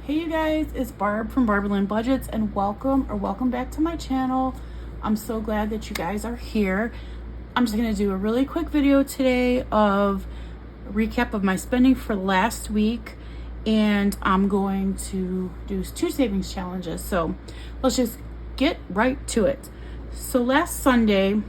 Hey you guys, it's Barb from Barb and I Budgets, and welcome back to my channel. I'm so glad that you guys are here. I'm just going to do a really quick video today of a recap of my spending for last week, and I'm going to do 2 savings challenges. So let's just get right to it. So last Sunday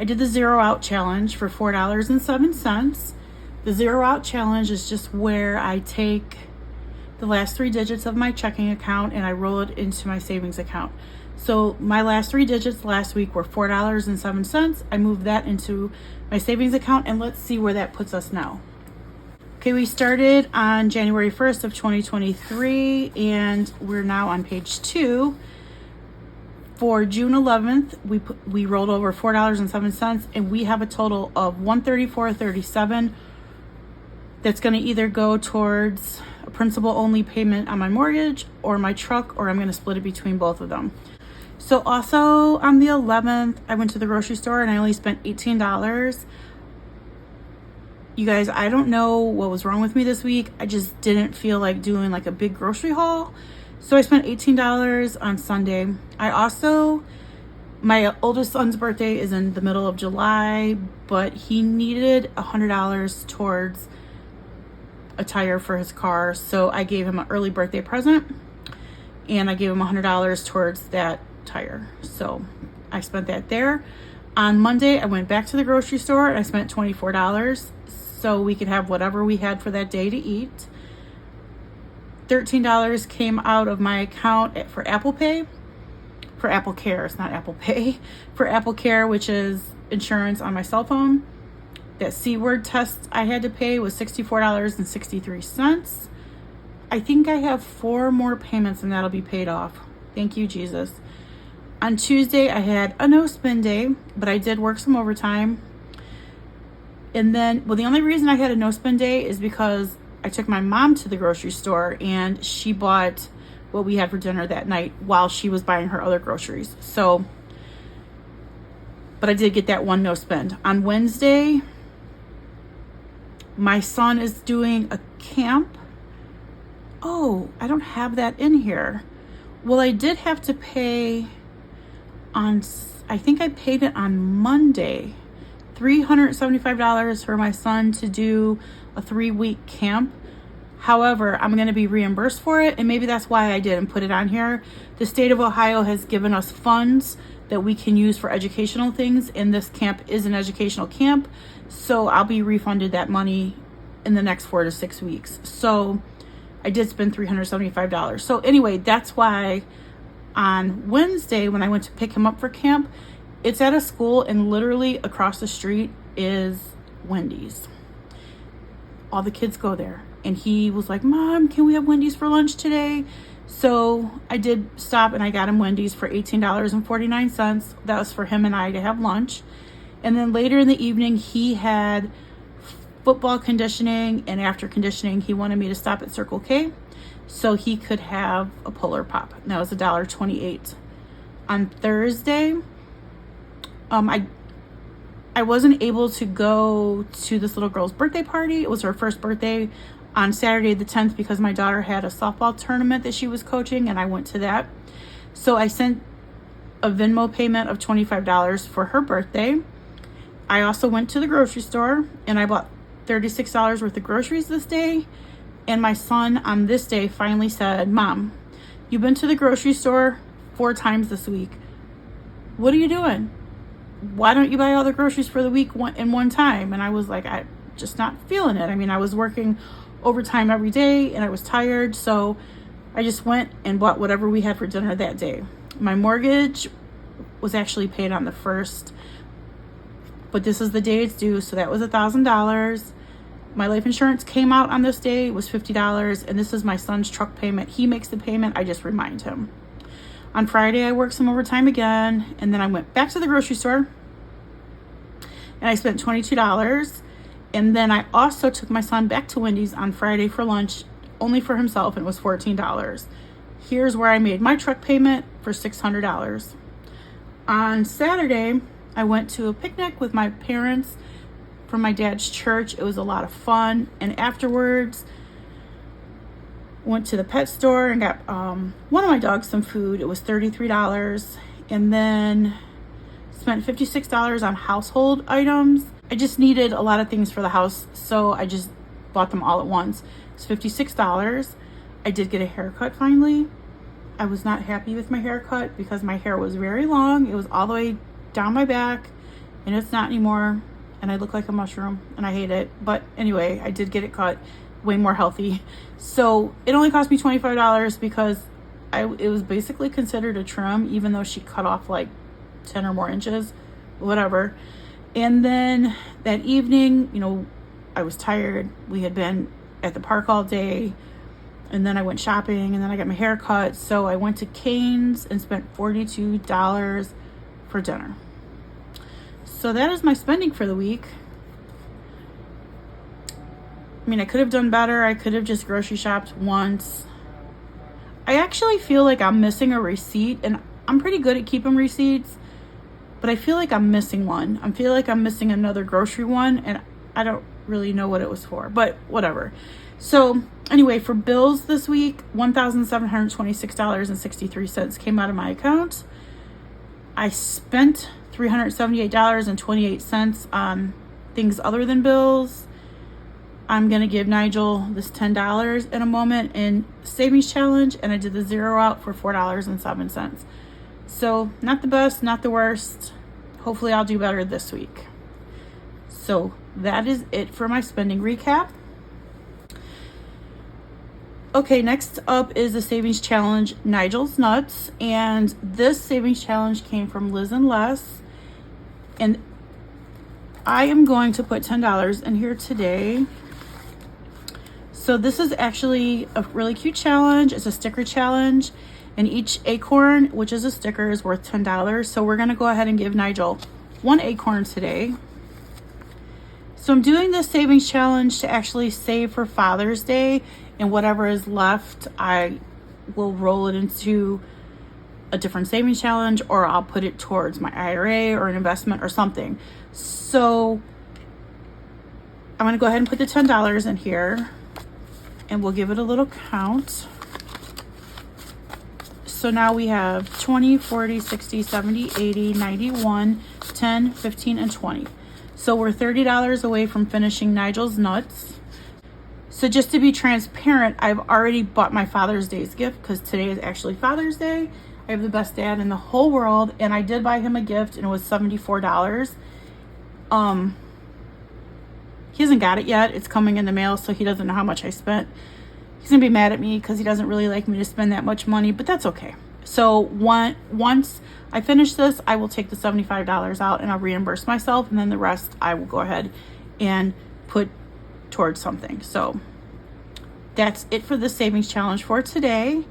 I did the zero out challenge for $4.07. The zero out challenge is just where I take the last 3 digits of my checking account and I roll it into my savings account. So my last 3 digits last week were $4.07. I moved that into my savings account, and let's see where that puts us now. Okay, we started on January 1st of 2023 and we're now on page 2. For June 11th, we rolled over $4.07 and we have a total of $134.37. That's going to either go towards a principal only payment on my mortgage or my truck, or I'm going to split it between both of them. So also on the 11th, I went to the grocery store and I only spent $18. You guys, I don't know what was wrong with me this week. I just didn't feel like doing like a big grocery haul. So I spent $18 on Sunday. My oldest son's birthday is in the middle of July, but he needed $100 towards a tire for his car. So I gave him an early birthday present and I gave him $100 towards that tire. So I spent that there. On Monday, I went back to the grocery store and I spent $24 so we could have whatever we had for that day to eat. $13 came out of my account for Apple Pay, for Apple Care. It's not Apple Pay, for Apple Care, which is insurance on my cell phone. That C-word test I had to pay was $64.63. I think I have 4 more payments and that'll be paid off. Thank you, Jesus. On Tuesday, I had a no spend day, but I did work some overtime. And then, the only reason I had a no spend day is because I took my mom to the grocery store and she bought what we had for dinner that night while she was buying her other groceries. So, but I did get that one no spend. On Wednesday, my son is doing a camp. Oh, I don't have that in here. Well, I did have to pay I think I paid it on Monday, $375 for my son to do a 3-week camp. However, I'm going to be reimbursed for it, and maybe that's why I didn't put it on here. The state of Ohio has given us funds that we can use for educational things, and this camp is an educational camp, so I'll be refunded that money in the next 4 to 6 weeks. So I did spend $375. So anyway, that's why on Wednesday when I went to pick him up for camp, it's at a school and literally across the street is Wendy's. All the kids go there. And he was like, Mom, can we have Wendy's for lunch today? So I did stop and I got him Wendy's for $18.49. That was for him and I to have lunch. And then later in the evening, he had football conditioning. And after conditioning, he wanted me to stop at Circle K so he could have a Polar Pop. And that was $1.28. On Thursday, I wasn't able to go to this little girl's birthday party. It was her first birthday on Saturday the 10th because my daughter had a softball tournament that she was coaching and I went to that. So I sent a Venmo payment of $25 for her birthday. I also went to the grocery store and I bought $36 worth of groceries this day. And my son on this day finally said, Mom, you've been to the grocery store 4 times this week. What are you doing? Why don't you buy all the groceries for the week in one time? And I was like, I'm just not feeling it. I mean, I was working overtime every day and I was tired. So I just went and bought whatever we had for dinner that day. My mortgage was actually paid on the 1st, but this is the day it's due. So that was $1,000. My life insurance came out on this day. It was $50. And this is my son's truck payment. He makes the payment. I just remind him. On Friday, I worked some overtime again, and then I went back to the grocery store, and I spent $22, and then I also took my son back to Wendy's on Friday for lunch, only for himself, and it was $14. Here's where I made my truck payment for $600. On Saturday, I went to a picnic with my parents from my dad's church. It was a lot of fun, and afterwards, Went to the pet store and got one of my dogs some food. It was $33. And then spent $56 on household items. I just needed a lot of things for the house, so I just bought them all at once. It's $56. I did get a haircut finally. I was not happy with my haircut because my hair was very long. It was all the way down my back, and it's not anymore. And I look like a mushroom, and I hate it. But anyway, I did get it cut, way more healthy. So it only cost me $25 because it was basically considered a trim, even though she cut off like 10 or more inches, whatever. And then that evening, you know, I was tired. We had been at the park all day, and then I went shopping, and then I got my hair cut. So I went to Cane's and spent $42 for dinner. So that is my spending for the week. I mean, I could have done better. I could have just grocery shopped once. I actually feel like I'm missing a receipt, and I'm pretty good at keeping receipts, but I feel like I'm missing one. I feel like I'm missing another grocery one, and I don't really know what it was for, but whatever. So anyway, for bills this week, $1,726.63 came out of my account. I spent $378.28 on things other than bills. I'm going to give Nigel this $10 in a moment in savings challenge, and I did the zero out for $4.07. So not the best, not the worst. Hopefully I'll do better this week. So that is it for my spending recap. Okay, next up is the savings challenge, Nigel's Nuts. And this savings challenge came from Liz and Les. And I am going to put $10 in here today. So this is actually a really cute challenge. It's a sticker challenge. And each acorn, which is a sticker, is worth $10. So we're going to go ahead and give Nigel one acorn today. So I'm doing this savings challenge to actually save for Father's Day. And whatever is left, I will roll it into a different savings challenge, or I'll put it towards my IRA or an investment or something. So I'm going to go ahead and put the $10 in here, and we'll give it a little count. So now we have 20, 40, 60, 70, 80, 91, 10, 15, and 20. So we're $30 away from finishing Nigel's Nuts. So just to be transparent, I've already bought my Father's Day's gift because today is actually Father's Day. I have the best dad in the whole world, and I did buy him a gift, and it was $74. He hasn't got it yet. It's coming in the mail, so he doesn't know how much I spent. He's gonna be mad at me because he doesn't really like me to spend that much money, but that's okay. So once I finish this, I will take the $75 out and I'll reimburse myself, and then the rest I will go ahead and put towards something. So that's it for the savings challenge for today.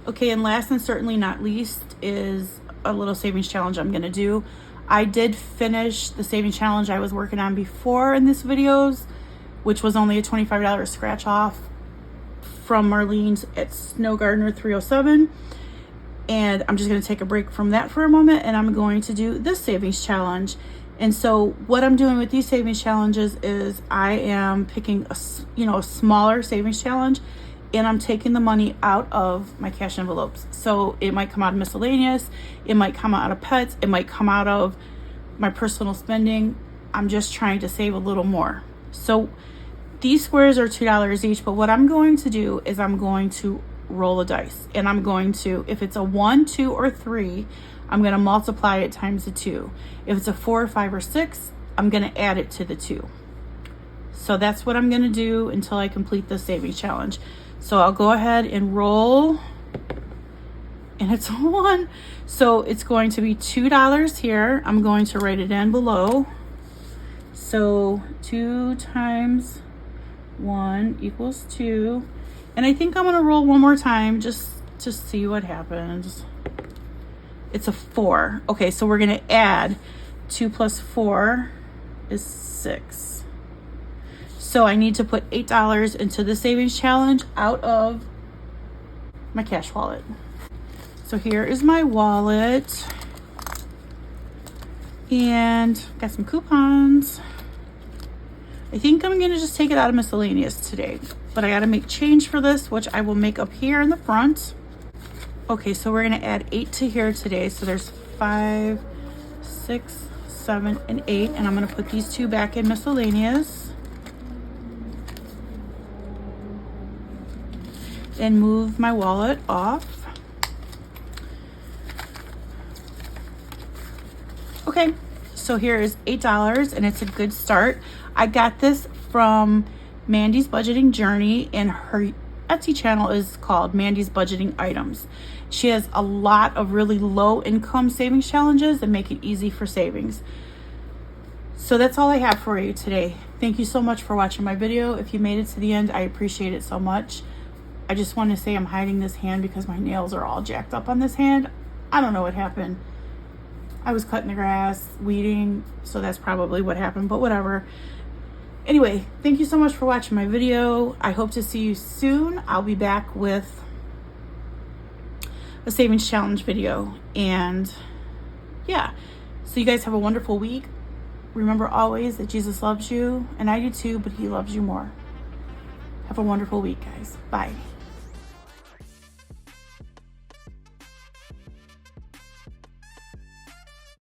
Okay, and last and certainly not least is a little savings challenge I'm gonna do. I did finish the savings challenge I was working on before in this videos, which was only a $25 scratch off from Marlene's at Snow Gardener 307. And I'm just going to take a break from that for a moment, and I'm going to do this savings challenge. And so what I'm doing with these savings challenges is I am picking a smaller savings challenge, and I'm taking the money out of my cash envelopes. So it might come out of miscellaneous, it might come out of pets, it might come out of my personal spending. I'm just trying to save a little more. So these squares are $2 each, but what I'm going to do is I'm going to roll a dice, and I'm going to, if it's a 1, 2, or 3, I'm going to multiply it times the 2. If it's a 4, 5, or 6, I'm going to add it to the 2. So that's what I'm going to do until I complete the savings challenge. So I'll go ahead and roll, and it's a 1. So it's going to be $2 here. I'm going to write it in below. So 2 times 1 equals 2. And I think I'm going to roll one more time just to see what happens. It's a 4. Okay, so we're going to add 2 plus 4 is 6. So I need to put $8 into the savings challenge out of my cash wallet. So here is my wallet. And got some coupons. I think I'm going to just take it out of miscellaneous today. but I got to make change for this, which I will make up here in the front. Okay, so we're going to add 8 to here today. So there's 5, 6, 7, and 8. And I'm going to put these 2 back in miscellaneous. And move my wallet off. Okay, so here is $8 and it's a good start. I got this from Mandy's Budgeting Journey, and her Etsy channel is called Mandy's Budgeting Items. She has a lot of really low income savings challenges that make it easy for savings. So that's all I have for you today. Thank you so much for watching my video. If you made it to the end, I appreciate it so much. I just want to say I'm hiding this hand because my nails are all jacked up on this hand. I don't know what happened. I was cutting the grass, weeding, so that's probably what happened, but whatever. Anyway, thank you so much for watching my video. I hope to see you soon. I'll be back with a savings challenge video. And yeah, so you guys have a wonderful week. Remember always that Jesus loves you, and I do too, but he loves you more. Have a wonderful week, guys. Bye.